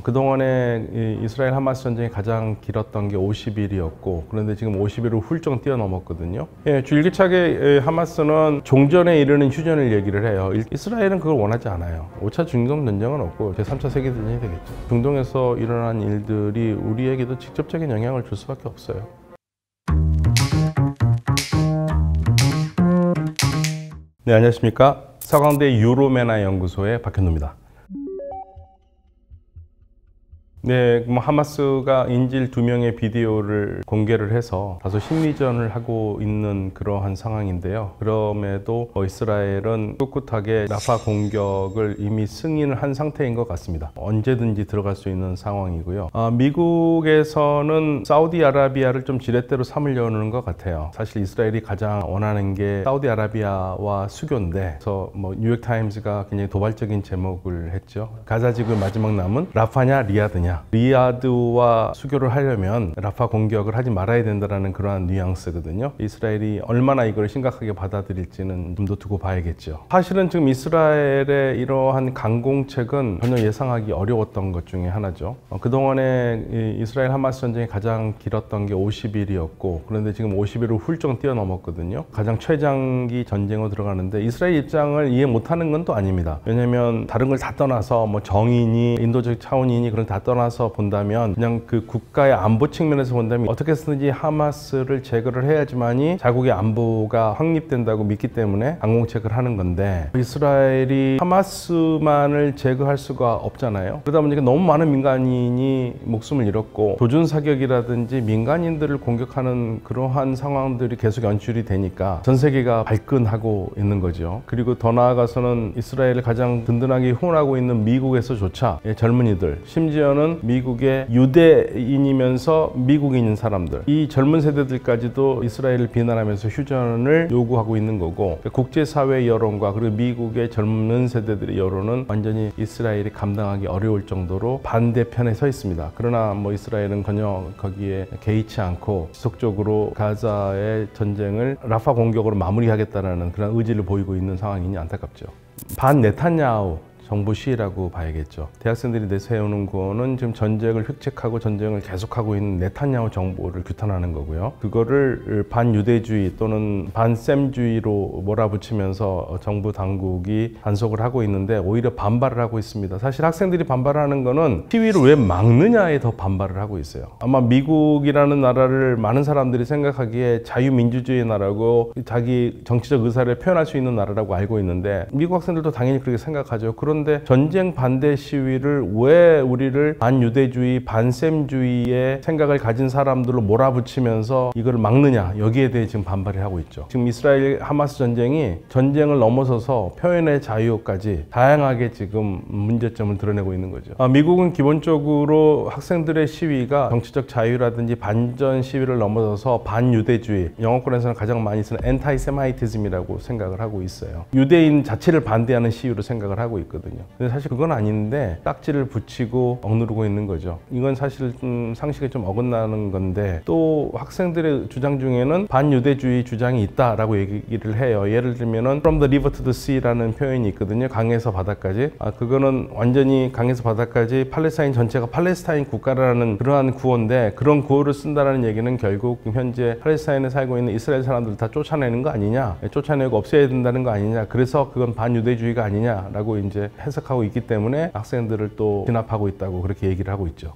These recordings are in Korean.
그동안에 이스라엘 하마스 전쟁이 가장 길었던 게 50일이었고 그런데 지금 50일을 훌쩍 뛰어넘었거든요. 줄기차게 하마스는 종전에 이르는 휴전을 얘기를 해요. 이스라엘은 그걸 원하지 않아요. 5차 중동 전쟁은 없고 제3차 세계대전이 되겠죠. 중동에서 일어난 일들이 우리에게도 직접적인 영향을 줄 수밖에 없어요. 네, 안녕하십니까. 서강대 유로메나 연구소의 박현우입니다. 네, 하마스가 인질 2명의 비디오를 공개를 해서 다소 심리전을 하고 있는 그러한 상황인데요. 그럼에도 이스라엘은 꿋꿋하게 라파 공격을 이미 승인을 한 상태인 것 같습니다. 언제든지 들어갈 수 있는 상황이고요. 미국에서는 사우디아라비아를 좀 지렛대로 삼으려는 것 같아요. 사실 이스라엘이 가장 원하는 게 사우디아라비아와 수교인데, 그래서 뉴욕타임즈가 굉장히 도발적인 제목을 했죠. 가자 지구 마지막 남은 라파냐 리야드냐. 리야드와 수교를 하려면 라파 공격을 하지 말아야 된다는 그러한 뉘앙스거든요. 이스라엘이 얼마나 이걸 심각하게 받아들일지는 좀 더 두고 봐야겠죠. 사실은 지금 이스라엘의 이러한 강공책은 전혀 예상하기 어려웠던 것 중에 하나죠. 그동안에 이스라엘 하마스 전쟁이 가장 길었던 게 50일이었고 그런데 지금 50일을 훌쩍 뛰어넘었거든요. 가장 최장기 전쟁으로 들어가는데 이스라엘 입장을 이해 못하는 건 또 아닙니다. 왜냐하면 다른 걸 다 떠나서 정의니 인도적 차원이니 그런 다 떠나서 본다면 그냥 그 국가의 안보 측면에서 본다면 어떻게 해서든지 하마스를 제거를 해야지만이 자국의 안보가 확립된다고 믿기 때문에 강공책을 하는 건데, 이스라엘이 하마스만을 제거할 수가 없잖아요. 그러다 보니까 너무 많은 민간인이 목숨을 잃었고 조준 사격이라든지 민간인들을 공격하는 그러한 상황들이 계속 연출이 되니까 전 세계가 발끈하고 있는 거죠. 그리고 더 나아가서는 이스라엘을 가장 든든하게 후원하고 있는 미국에서조차 젊은이들, 심지어는 미국의 유대인이면서 미국인인 사람들, 이 젊은 세대들까지도 이스라엘을 비난하면서 휴전을 요구하고 있는 거고, 국제사회 여론과 그리고 미국의 젊은 세대들의 여론은 완전히 이스라엘이 감당하기 어려울 정도로 반대편에 서 있습니다. 그러나 이스라엘은 전혀 거기에 개의치 않고 지속적으로 가자의 전쟁을 라파 공격으로 마무리하겠다는 그런 의지를 보이고 있는 상황이니 안타깝죠. 반 네탄야후 정부 시위라고 봐야겠죠. 대학생들이 내세우는 거는 지금 전쟁을 획책하고 전쟁을 계속하고 있는 네탄야후 정부를 규탄하는 거고요. 그거를 반유대주의 또는 반셈주의로 몰아붙이면서 정부 당국이 단속을 하고 있는데 오히려 반발을 하고 있습니다. 사실 학생들이 반발하는 거는 시위를 왜 막느냐에 더 반발을 하고 있어요. 아마 미국이라는 나라를 많은 사람들이 생각하기에 자유민주주의 나라고 자기 정치적 의사를 표현할 수 있는 나라라고 알고 있는데, 미국 학생들도 당연히 그렇게 생각하죠. 그런데 전쟁 반대 시위를 왜 우리를 반유대주의, 반셈주의의 생각을 가진 사람들로 몰아붙이면서 이걸 막느냐, 여기에 대해 지금 반발을 하고 있죠. 지금 이스라엘 하마스 전쟁이 전쟁을 넘어서서 표현의 자유까지 다양하게 지금 문제점을 드러내고 있는 거죠. 미국은 기본적으로 학생들의 시위가 정치적 자유라든지 반전 시위를 넘어서서 반유대주의, 영어권에서는 가장 많이 쓰는 엔타이세마이티즘이라고 생각을 하고 있어요. 유대인 자체를 반대하는 시위로 생각을 하고 있거든요. 근데 사실 그건 아닌데 딱지를 붙이고 억누르고 있는 거죠. 이건 사실 상식에 좀 어긋나는 건데, 또 학생들의 주장 중에는 반유대주의 주장이 있다라고 얘기를 해요. 예를 들면은 From the river to the sea라는 표현이 있거든요. 강에서 바다까지. 그거는 완전히 강에서 바다까지 팔레스타인 전체가 팔레스타인 국가라는 그러한 구호인데, 그런 구호를 쓴다는 얘기는 결국 현재 팔레스타인에 살고 있는 이스라엘 사람들 다 쫓아내는 거 아니냐, 쫓아내고 없애야 된다는 거 아니냐, 그래서 그건 반유대주의가 아니냐라고 이제 해석하고 있기 때문에 학생들을 또 진압하고 있다고 그렇게 얘기를 하고 있죠.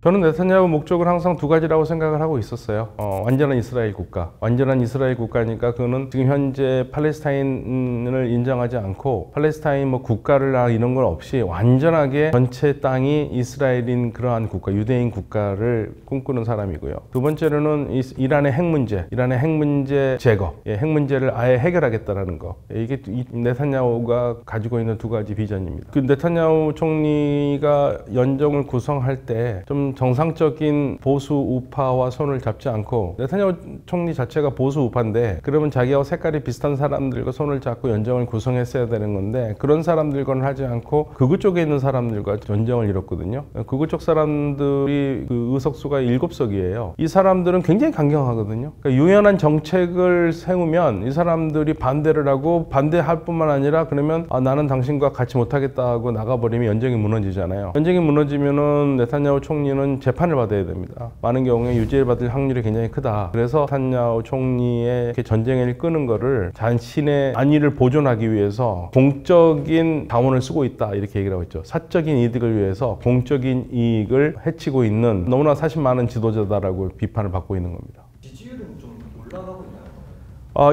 저는 네탄야후 목적을 항상 두 가지라고 생각을 하고 있었어요. 완전한 이스라엘 국가. 완전한 이스라엘 국가니까 그거는 지금 현재 팔레스타인을 인정하지 않고 팔레스타인 국가를 이런 건 없이 완전하게 전체 땅이 이스라엘인 그러한 국가, 유대인 국가를 꿈꾸는 사람이고요. 두 번째로는 이란의 핵 문제 제거, 핵 문제를 아예 해결하겠다라는 거. 이게 네탄야후가 가지고 있는 두 가지 비전입니다. 그 네탄야후 총리가 연정을 구성할 때 좀 정상적인 보수 우파와 손을 잡지 않고, 네타냐후 총리 자체가 보수 우파인데 그러면 자기하고 색깔이 비슷한 사람들과 손을 잡고 연정을 구성했어야 되는 건데 그런 사람들과는 하지 않고 극우 쪽에 있는 사람들과 연정을 이뤘거든요. 극우 쪽 사람들이 그 의석수가 7석이에요. 이 사람들은 굉장히 강경하거든요. 그러니까 유연한 정책을 세우면 이 사람들이 반대를 하고, 반대할 뿐만 아니라 그러면 나는 당신과 같이 못하겠다 하고 나가버리면 연정이 무너지잖아요. 연정이 무너지면은 네타냐후 총리는 재판을 받아야 됩니다. 많은 경우에 유죄를 받을 확률이 굉장히 크다. 그래서 네타냐후 총리의 이렇게 전쟁을 끄는 거를 자신의 안위를 보존하기 위해서 공적인 자원을 쓰고 있다, 이렇게 얘기를 하고 있죠. 사적인 이득을 위해서 공적인 이익을 해치고 있는 너무나 사심 많은 지도자다라고 비판을 받고 있는 겁니다. 지지율은 좀 올라가고 있나요?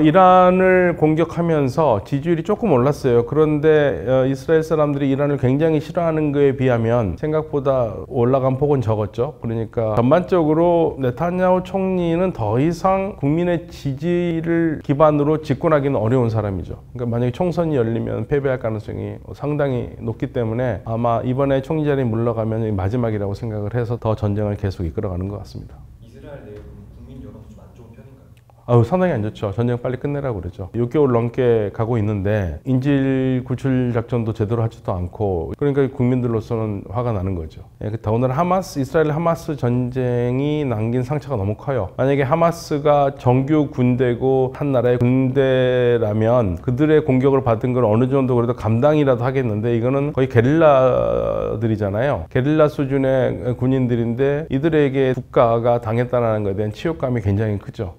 이란을 공격하면서 지지율이 조금 올랐어요. 그런데 이스라엘 사람들이 이란을 굉장히 싫어하는 거에 비하면 생각보다 올라간 폭은 적었죠. 그러니까 전반적으로 네타냐후 총리는 더 이상 국민의 지지를 기반으로 집권하기는 어려운 사람이죠. 그러니까 만약에 총선이 열리면 패배할 가능성이 상당히 높기 때문에 아마 이번에 총리 자리에 물러가면 마지막이라고 생각을 해서 더 전쟁을 계속 이끌어가는 것 같습니다. 이스라엘 내에 국민 여론이 좀 안 좋은 편인가요? 상당히 안 좋죠. 전쟁 빨리 끝내라고 그러죠. 6개월 넘게 가고 있는데 인질 구출 작전도 제대로 하지도 않고, 그러니까 국민들로서는 화가 나는 거죠. 더군다나 이스라엘 하마스 전쟁이 남긴 상처가 너무 커요. 만약에 하마스가 정규 군대고 한 나라의 군대라면 그들의 공격을 받은 걸 어느 정도 그래도 감당이라도 하겠는데, 이거는 거의 게릴라들이잖아요. 게릴라 수준의 군인들인데 이들에게 국가가 당했다는 것에 대한 치욕감이 굉장히 크죠.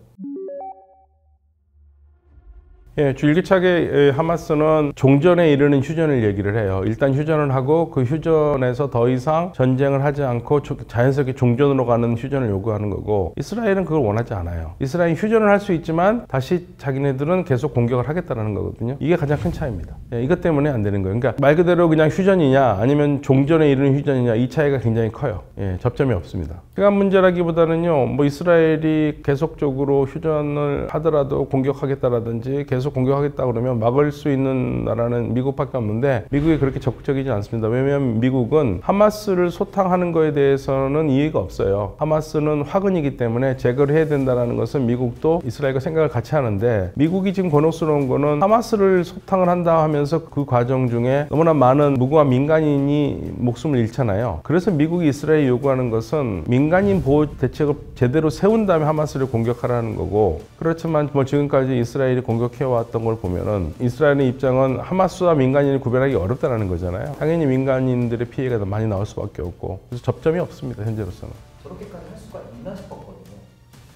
줄기차게 하마스는 종전에 이르는 휴전을 얘기를 해요. 일단 휴전을 하고 그 휴전에서 더 이상 전쟁을 하지 않고 자연스럽게 종전으로 가는 휴전을 요구하는 거고, 이스라엘은 그걸 원하지 않아요. 이스라엘이 휴전을 할 수 있지만 다시 자기네들은 계속 공격을 하겠다는 거거든요. 이게 가장 큰 차이입니다. 이것 때문에 안 되는 거예요. 그러니까 말 그대로 그냥 휴전이냐 아니면 종전에 이르는 휴전이냐, 이 차이가 굉장히 커요. 접점이 없습니다. 시간 문제라기보다는요, 뭐 이스라엘이 계속적으로 휴전을 하더라도 공격하겠다라든지 계속 공격하겠다 그러면 막을 수 있는 나라는 미국밖에 없는데, 미국이 그렇게 적극적이지 않습니다. 왜냐하면 미국은 하마스를 소탕하는 거에 대해서는 이해가 없어요. 하마스는 화근이기 때문에 제거를 해야 된다는 것은 미국도 이스라엘과 생각을 같이 하는데, 미국이 지금 곤혹스러운 거는 하마스를 소탕을 한다 하면서 그 과정 중에 너무나 많은 무고한 민간인이 목숨을 잃잖아요. 그래서 미국이 이스라엘이 요구하는 것은 민간인 보호 대책을 제대로 세운 다음에 하마스를 공격하라는 거고, 그렇지만 뭐 지금까지 이스라엘이 공격해왔던 걸 보면은 이스라엘의 입장은 하마스와 민간인을 구별하기 어렵다는 거잖아요. 당연히 민간인들의 피해가 더 많이 나올 수밖에 없고, 그래서 접점이 없습니다, 현재로서는. 저렇게까지 할 수가 있나 싶었거든요.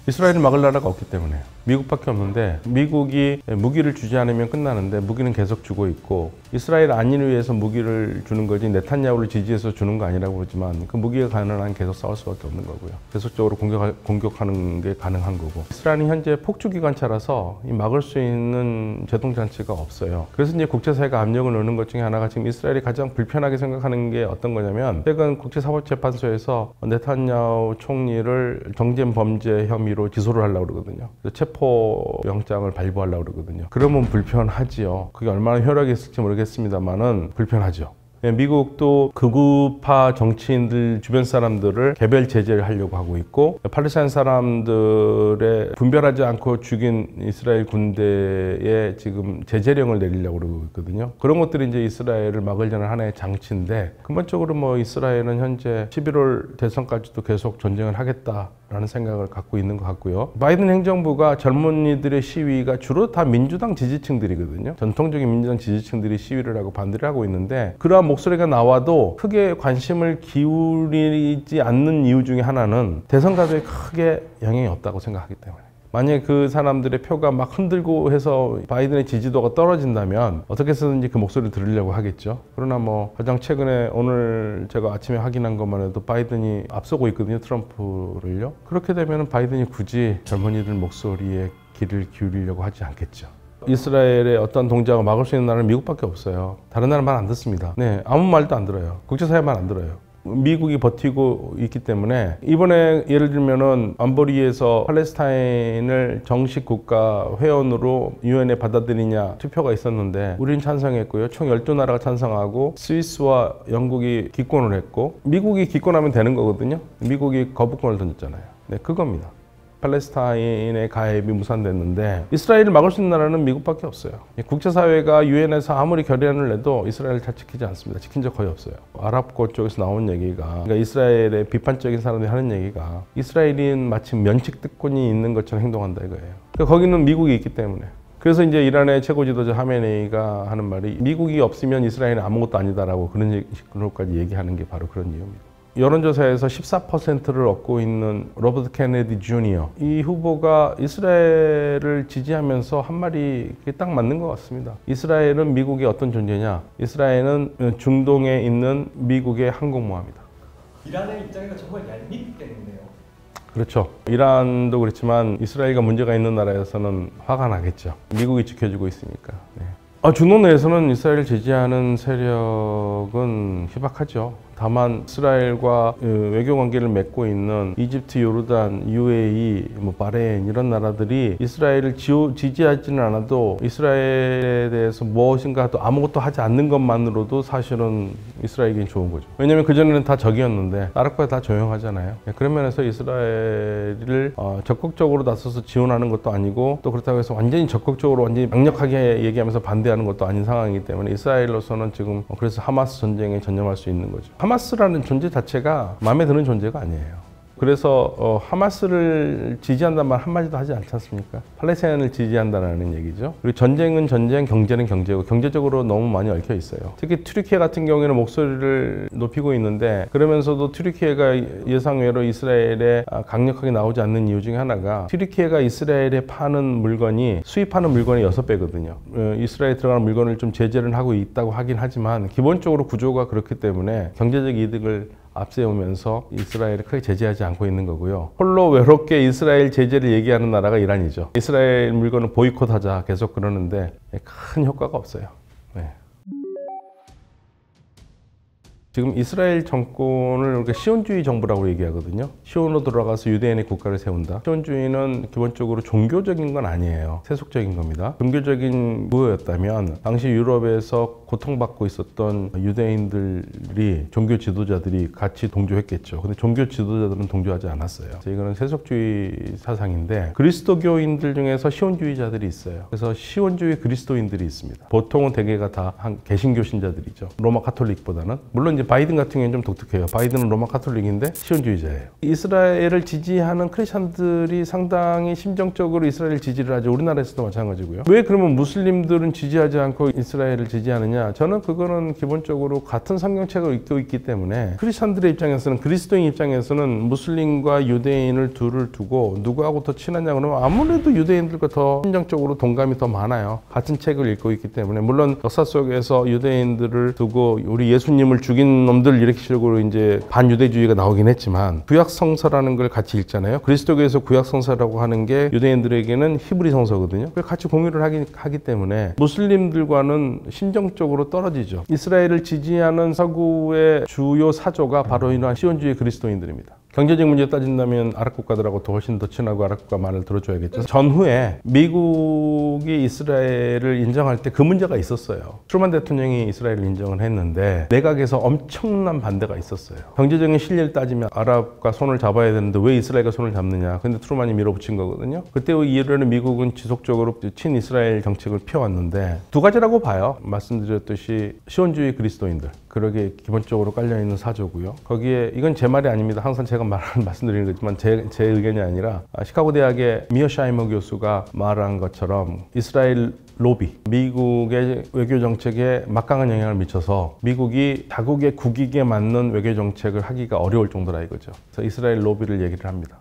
이스라엘을 막을 나라가 없기 때문에. 미국밖에 없는데, 미국이 무기를 주지 않으면 끝나는데 무기는 계속 주고 있고, 이스라엘 안위를 위해서 무기를 주는 거지 네탄야후를 지지해서 주는 거 아니라고 그러지만 그 무기가 가능한 한 계속 싸울 수밖에 없는 거고요. 계속적으로 공격하는 게 가능한 거고, 이스라엘은 현재 폭주기관차라서 막을 수 있는 제동장치가 없어요. 그래서 이제 국제사회가 압력을 넣는 것 중에 하나가, 지금 이스라엘이 가장 불편하게 생각하는 게 어떤 거냐면, 최근 국제사법재판소에서 네탄야후 총리를 정전 범죄 혐의로 기소를 하려고 그러거든요. 체포영장을 발부하려고 그러거든요. 그러면 불편하지요. 그게 얼마나 효력이 있을지 모르겠습니다만은 불편하죠. 미국도 극우파 정치인들 주변 사람들을 개별 제재를 하려고 하고 있고, 팔레스타인 사람들의 분별하지 않고 죽인 이스라엘 군대에 지금 제재령을 내리려고 그러고 있거든요. 그런 것들이 이제 이스라엘을 막으려는 하나의 장치인데, 근본적으로 뭐 이스라엘은 현재 11월 대선까지도 계속 전쟁을 하겠다라는 생각을 갖고 있는 것 같고요. 바이든 행정부가 젊은이들의 시위가 주로 다 민주당 지지층들이거든요. 전통적인 민주당 지지층들이 시위를 하고 반대를 하고 있는데, 그러한 목소리가 나와도 크게 관심을 기울이지 않는 이유 중에 하나는 대선 가도에 크게 영향이 없다고 생각하기 때문에. 만약에 그 사람들의 표가 막 흔들고 해서 바이든의 지지도가 떨어진다면 어떻게 해서든지 그 목소리를 들으려고 하겠죠. 그러나 뭐 가장 최근에 오늘 제가 아침에 확인한 것만 해도 바이든이 앞서고 있거든요, 트럼프를요. 그렇게 되면 바이든이 굳이 젊은이들 목소리에 귀를 기울이려고 하지 않겠죠. 이스라엘의 어떤 동작을 막을 수 있는 나라는 미국밖에 없어요. 다른 나라 말 안 듣습니다. 아무 말도 안 들어요. 국제사회 말 안 들어요. 미국이 버티고 있기 때문에 이번에 예를 들면은 안보리에서 팔레스타인을 정식 국가 회원으로 유엔에 받아들이냐 투표가 있었는데 우리는 찬성했고요. 총 12나라가 찬성하고 스위스와 영국이 기권을 했고 미국이 기권하면 되는 거거든요. 미국이 거부권을 던졌잖아요. 네, 그겁니다. 팔레스타인의 가입이 무산됐는데 이스라엘을 막을 수 있는 나라는 미국밖에 없어요. 국제사회가 유엔에서 아무리 결의안을 내도 이스라엘을 잘 지키지 않습니다. 지킨 적 거의 없어요. 아랍권 쪽에서 나온 얘기가 그러니까 이스라엘의 비판적인 사람들이 하는 얘기가 이스라엘은 마치 면책특권이 있는 것처럼 행동한다 이거예요. 그러니까 거기는 미국이 있기 때문에. 그래서 이제 이란의 최고 지도자 하메네이가 하는 말이 미국이 없으면 이스라엘은 아무것도 아니다라고 그런 식으로까지 얘기하는 게 바로 그런 이유입니다. 여론조사에서 14%를 얻고 있는 로버트 케네디 주니어 이 후보가 이스라엘을 지지하면서 한 말이 딱 맞는 것 같습니다. 이스라엘은 미국의 어떤 존재냐? 이스라엘은 중동에 있는 미국의 항공모함이다. 이란의 입장에서 정말 얄밉겠는데요. 그렇죠. 이란도 그렇지만 이스라엘과 문제가 있는 나라에서는 화가 나겠죠. 미국이 지켜주고 있으니까. 네. 중동 내에서는 이스라엘을 지지하는 세력은 희박하죠. 다만 이스라엘과 외교 관계를 맺고 있는 이집트, 요르단, UAE, 바레인 이런 나라들이 이스라엘을 지지하지는 않아도 이스라엘에 대해서 무엇인가 또 아무것도 하지 않는 것만으로도 사실은 이스라엘에겐 좋은 거죠. 왜냐하면 그전에는 다 적이었는데 아랍과 다 조용하잖아요. 그런 면에서 이스라엘을 적극적으로 나서서 지원하는 것도 아니고 또 그렇다고 해서 완전히 적극적으로 완전히 강력하게 얘기하면서 반대하는 것도 아닌 상황이기 때문에 이스라엘로서는 지금 그래서 하마스 전쟁에 전념할 수 있는 거죠. 하마스라는 존재 자체가 마음에 드는 존재가 아니에요. 그래서 하마스를 지지한다는 말 한마디도 하지 않지 않습니까? 팔레스타인을 지지한다는 얘기죠. 그리고 전쟁은 전쟁, 경제는 경제고 경제적으로 너무 많이 얽혀 있어요. 특히 튀르키예 같은 경우에는 목소리를 높이고 있는데 그러면서도 튀르키예가 예상외로 이스라엘에 강력하게 나오지 않는 이유 중에 하나가 튀르키예가 이스라엘에 파는 물건이 수입하는 물건의 6배거든요. 이스라엘에 들어가는 물건을 좀 제재를 하고 있다고 하긴 하지만 기본적으로 구조가 그렇기 때문에 경제적 이득을 앞세우면서 이스라엘을 크게 제재하지 않고 있는 거고요. 홀로 외롭게 이스라엘 제재를 얘기하는 나라가 이란이죠. 이스라엘 물건을 보이콧하자 계속 그러는데 큰 효과가 없어요. 네. 지금 이스라엘 정권을 우리가 시온주의 정부라고 얘기하거든요. 시온으로 들어가서 유대인의 국가를 세운다. 시온주의는 기본적으로 종교적인 건 아니에요. 세속적인 겁니다. 종교적인 구호였다면 당시 유럽에서 고통받고 있었던 유대인들이 종교 지도자들이 같이 동조했겠죠. 근데 종교 지도자들은 동조하지 않았어요. 이거는 세속주의 사상인데 그리스도교인들 중에서 시온주의자들이 있어요. 그래서 시온주의 그리스도인들이 있습니다. 보통은 대개가 다 개신교 신자들이죠. 로마 카톨릭보다는. 물론 이제 바이든 같은 경우는 좀 독특해요. 바이든은 로마 카톨릭인데 시온주의자예요. 이스라엘을 지지하는 크리스천들이 상당히 심정적으로 이스라엘 지지를 하죠. 우리나라에서도 마찬가지고요. 왜 그러면 무슬림들은 지지하지 않고 이스라엘을 지지하느냐? 저는 그거는 기본적으로 같은 성경책을 읽고 있기 때문에 크리스천들의 입장에서는 그리스도인 입장에서는 무슬림과 유대인을 둘을 두고 누구하고 더 친하냐 그러면 아무래도 유대인들과 더 심정적으로 동감이 더 많아요. 같은 책을 읽고 있기 때문에 물론 역사 속에서 유대인들을 두고 우리 예수님을 죽인 놈들 이렇게 식으로 이제 반유대주의가 나오긴 했지만 구약 성서라는 걸 같이 읽잖아요. 그리스도교에서 구약 성서라고 하는 게 유대인들에게는 히브리 성서거든요. 그걸 같이 공유를 하기 때문에 무슬림들과는 심정적으로 떨어지죠. 이스라엘을 지지하는 서구의 주요 사조가 바로 이러한 시온주의 그리스도인들입니다. 경제적 문제 따진다면 아랍 국가들하고 더 훨씬 더 친하고 아랍 국가 말을 들어줘야겠죠. 전후에 미국이 이스라엘을 인정할 때 그 문제가 있었어요. 트루만 대통령이 이스라엘을 인정을 했는데 내각에서 엄청난 반대가 있었어요. 경제적인 실리를 따지면 아랍과 손을 잡아야 되는데 왜 이스라엘과 손을 잡느냐. 근데 트루만이 밀어붙인 거거든요. 그때 이후로는 미국은 지속적으로 친이스라엘 정책을 펴왔는데 두 가지라고 봐요. 말씀드렸듯이 시온주의 그리스도인들. 그러게 기본적으로 깔려있는 사조고요. 거기에 이건 제 말이 아닙니다. 항상 제가 말씀드리는 거지만 제 의견이 아니라 시카고 대학의 미어샤이머 교수가 말한 것처럼 이스라엘 로비, 미국의 외교 정책에 막강한 영향을 미쳐서 미국이 자국의 국익에 맞는 외교 정책을 하기가 어려울 정도라 이거죠. 그래서 이스라엘 로비를 얘기를 합니다.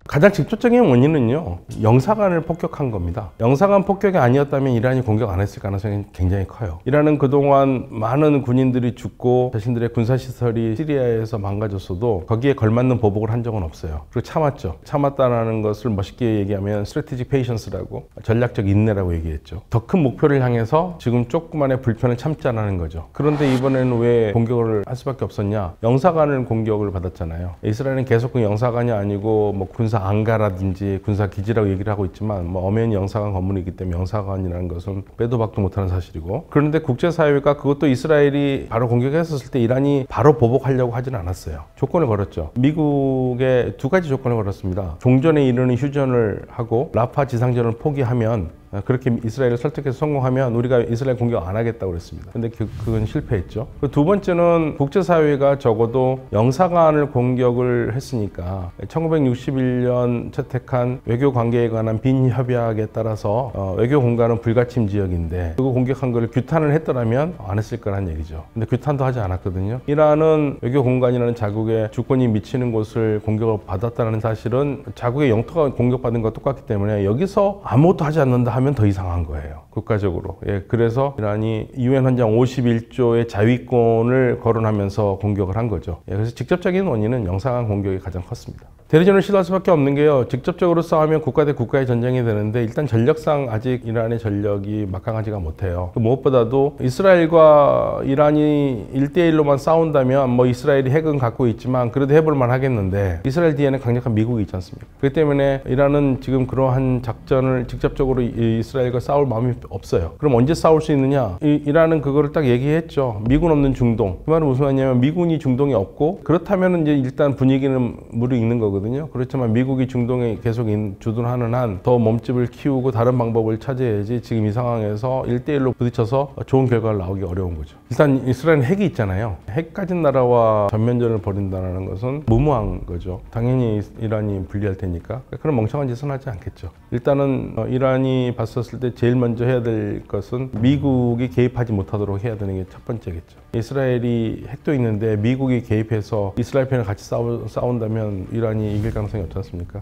가장 직접적인 원인은요, 영사관을 폭격한 겁니다. 영사관 폭격이 아니었다면 이란이 공격 안 했을 가능성이 굉장히 커요. 이란은 그동안 많은 군인들이 죽고 자신들의 군사시설이 시리아에서 망가졌어도 거기에 걸맞는 보복을 한 적은 없어요. 그리고 참았죠. 참았다라는 것을 멋있게 얘기하면 strategic patience라고, 전략적 인내라고 얘기했죠. 더 큰 목표를 향해서 지금 조그만의 불편을 참자라는 거죠. 그런데 이번에는 왜 공격을 할 수밖에 없었냐? 영사관을 공격을 받았잖아요. 이스라엘은 계속 그 영사관이 아니고 뭐 군사 안가라든지 군사 기지라고 얘기를 하고 있지만 뭐 엄연히 영사관 건물이기 때문에 영사관이라는 것은 빼도 박도 못하는 사실이고, 그런데 국제사회가 그것도 이스라엘이 바로 공격했었을 때 이란이 바로 보복하려고 하지는 않았어요. 조건을 걸었죠. 미국에 두 가지 조건을 걸었습니다. 종전에 이르는 휴전을 하고 라파 지상전을 포기하면, 그렇게 이스라엘을 설득해서 성공하면 우리가 이스라엘 공격 안 하겠다고 그랬습니다. 근데 그건 실패했죠. 두 번째는 국제사회가 적어도 영사관을 공격을 했으니까 1961년 채택한 외교관계에 관한 빈협약에 따라서 외교 공간은 불가침 지역인데 그거 공격한 거를 규탄을 했더라면 안 했을 거란 얘기죠. 근데 규탄도 하지 않았거든요. 이란은 외교 공간이라는 자국의 주권이 미치는 곳을 공격을 받았다는 사실은 자국의 영토가 공격받은 것과 똑같기 때문에 여기서 아무것도 하지 않는다 하면 더 이상한 거예요. 국가적으로. 예, 그래서 이란이 UN 헌장 51조의 자위권을 거론하면서 공격을 한 거죠. 예, 그래서 직접적인 원인은 영사관 공격이 가장 컸습니다. 대리전을 시도할 수밖에 없는 게요, 직접적으로 싸우면 국가 대 국가의 전쟁이 되는데 일단 전력상 아직 이란의 전력이 막강하지가 못해요. 무엇보다도 이스라엘과 이란이 1대1로만 싸운다면 뭐 이스라엘이 핵은 갖고 있지만 그래도 해볼만 하겠는데 이스라엘 뒤에는 강력한 미국이 있지 않습니까? 그렇기 때문에 이란은 지금 그러한 작전을 직접적으로 이스라엘과 싸울 마음이 없어요. 그럼 언제 싸울 수 있느냐? 이란은 그거를 딱 얘기했죠. 미군 없는 중동. 그 말은 무슨 말이냐면 미군이 중동에 없고 그렇다면 이제 일단 분위기는 무르익는 거거든요. 그렇지만 미국이 중동에 계속 주둔하는 한 더 몸집을 키우고 다른 방법을 찾아야지 지금 이 상황에서 1대1로 부딪혀서 좋은 결과를 나오기 어려운 거죠. 일단 이스라엘은 핵이 있잖아요. 핵 가진 나라와 전면전을 벌인다는 것은 무모한 거죠. 당연히 이란이 불리할 테니까 그런 멍청한 짓은 하지 않겠죠. 일단은 이란이 봤었을 때 제일 먼저 해야 될 것은 미국이 개입하지 못하도록 해야 되는 게 첫 번째겠죠. 이스라엘이 핵도 있는데 미국이 개입해서 이스라엘 편을 같이 싸운다면 이란이 이길 가능성이 없지 않습니까?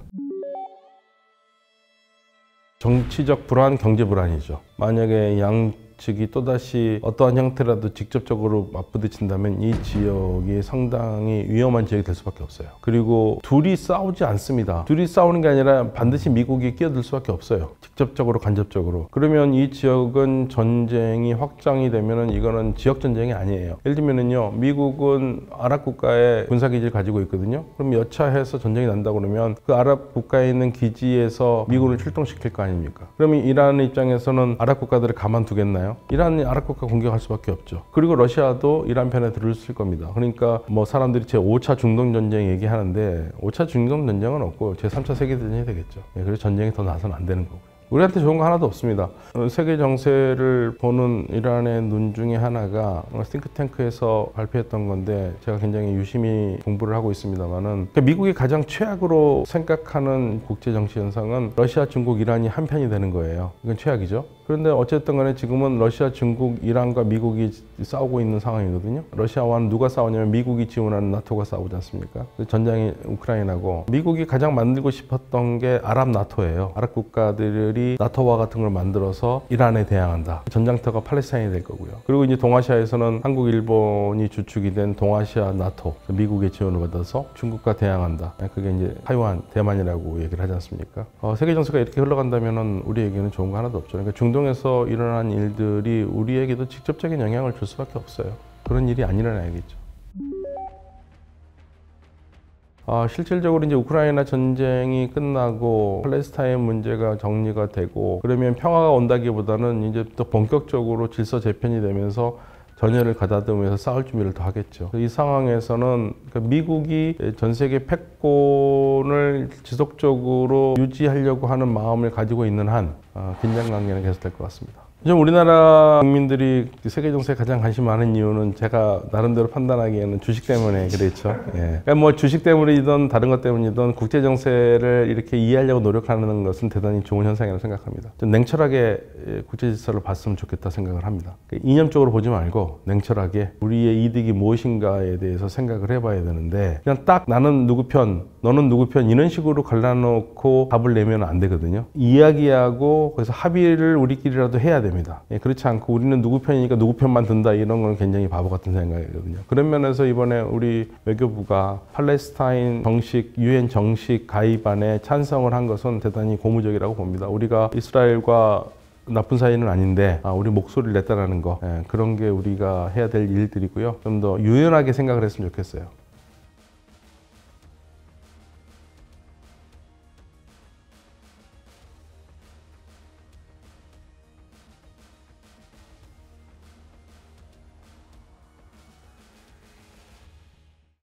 정치적 불안, 경제 불안이죠. 만약에 측이 또다시 어떠한 형태라도 직접적으로 맞부딪힌다면 이 지역이 상당히 위험한 지역이 될 수밖에 없어요. 그리고 둘이 싸우지 않습니다. 둘이 싸우는 게 아니라 반드시 미국이 끼어들 수밖에 없어요. 직접적으로 간접적으로. 그러면 이 지역은 전쟁이 확장이 되면은 이거는 지역 전쟁이 아니에요. 예를 들면은요, 미국은 아랍 국가에 군사기지를 가지고 있거든요. 그럼 여차해서 전쟁이 난다고 그러면 그 아랍 국가에 있는 기지에서 미군을 출동시킬 거 아닙니까? 그러면 이란 입장에서는 아랍 국가들을 가만두겠나요? 이란이 아랍 국가 공격할 수밖에 없죠. 그리고 러시아도 이란 편에 들을 겁니다. 그러니까 뭐 사람들이 제5차 중동 전쟁 얘기하는데 5차 중동 전쟁은 없고 제3차 세계대전이 되겠죠. 그래서 전쟁이 더 나서는 안 되는 거고요. 우리한테 좋은 거 하나도 없습니다. 세계 정세를 보는 이란의 눈 중에 하나가 싱크탱크에서 발표했던 건데 제가 굉장히 유심히 공부를 하고 있습니다만은 미국이 가장 최악으로 생각하는 국제 정치 현상은 러시아, 중국, 이란이 한 편이 되는 거예요. 이건 최악이죠. 그런데 어쨌든 간에 지금은 러시아, 중국, 이란과 미국이 싸우고 있는 상황이거든요. 러시아와는 누가 싸우냐면 미국이 지원하는 나토가 싸우지 않습니까? 전장이 우크라이나고 미국이 가장 만들고 싶었던 게 아랍 나토예요. 아랍 국가들이 나토와 같은 걸 만들어서 이란에 대항한다. 전장터가 팔레스타인이 될 거고요. 그리고 이제 동아시아에서는 한국, 일본이 주축이 된 동아시아 나토, 미국의 지원을 받아서 중국과 대항한다. 그게 이제 타이완, 대만이라고 얘기를 하지 않습니까? 세계 정세가 이렇게 흘러간다면은 우리에게는 좋은 거 하나도 없죠. 그러니까 중동에서 일어난 일들이 우리에게도 직접적인 영향을 줄 수밖에 없어요. 그런 일이 안 일어나야겠죠. 실질적으로 이제 우크라이나 전쟁이 끝나고 팔레스타인 문제가 정리가 되고 그러면 평화가 온다기보다는 이제 또 본격적으로 질서 재편이 되면서 전열을 가다듬으면서 싸울 준비를 더 하겠죠. 이 상황에서는 미국이 전 세계 패권을 지속적으로 유지하려고 하는 마음을 가지고 있는 한 긴장 관계는 계속될 것 같습니다. 좀 우리나라 국민들이 세계 정세에 가장 관심 많은 이유는 제가 나름대로 판단하기에는 주식 때문에 그렇죠. 예. 그러니까 뭐 주식 때문이든 다른 것 때문이든 국제 정세를 이렇게 이해하려고 노력하는 것은 대단히 좋은 현상이라고 생각합니다. 좀 냉철하게 국제 질서를 봤으면 좋겠다 생각을 합니다. 이념적으로 보지 말고 냉철하게 우리의 이득이 무엇인가에 대해서 생각을 해봐야 되는데 그냥 딱 나는 누구 편, 너는 누구 편 이런 식으로 갈라놓고 답을 내면 안 되거든요. 이야기하고 그래서 합의를 우리끼리라도 해야 됩니다. 예, 그렇지 않고 우리는 누구 편이니까 누구 편만 든다 이런 건 굉장히 바보 같은 생각이거든요. 그런 면에서 이번에 우리 외교부가 팔레스타인 정식 유엔 정식 가입안에 찬성을 한 것은 대단히 고무적이라고 봅니다. 우리가 이스라엘과 나쁜 사이는 아닌데 우리 목소리를 냈다라는 거 그런 게 우리가 해야 될 일들이고요. 좀 더 유연하게 생각을 했으면 좋겠어요.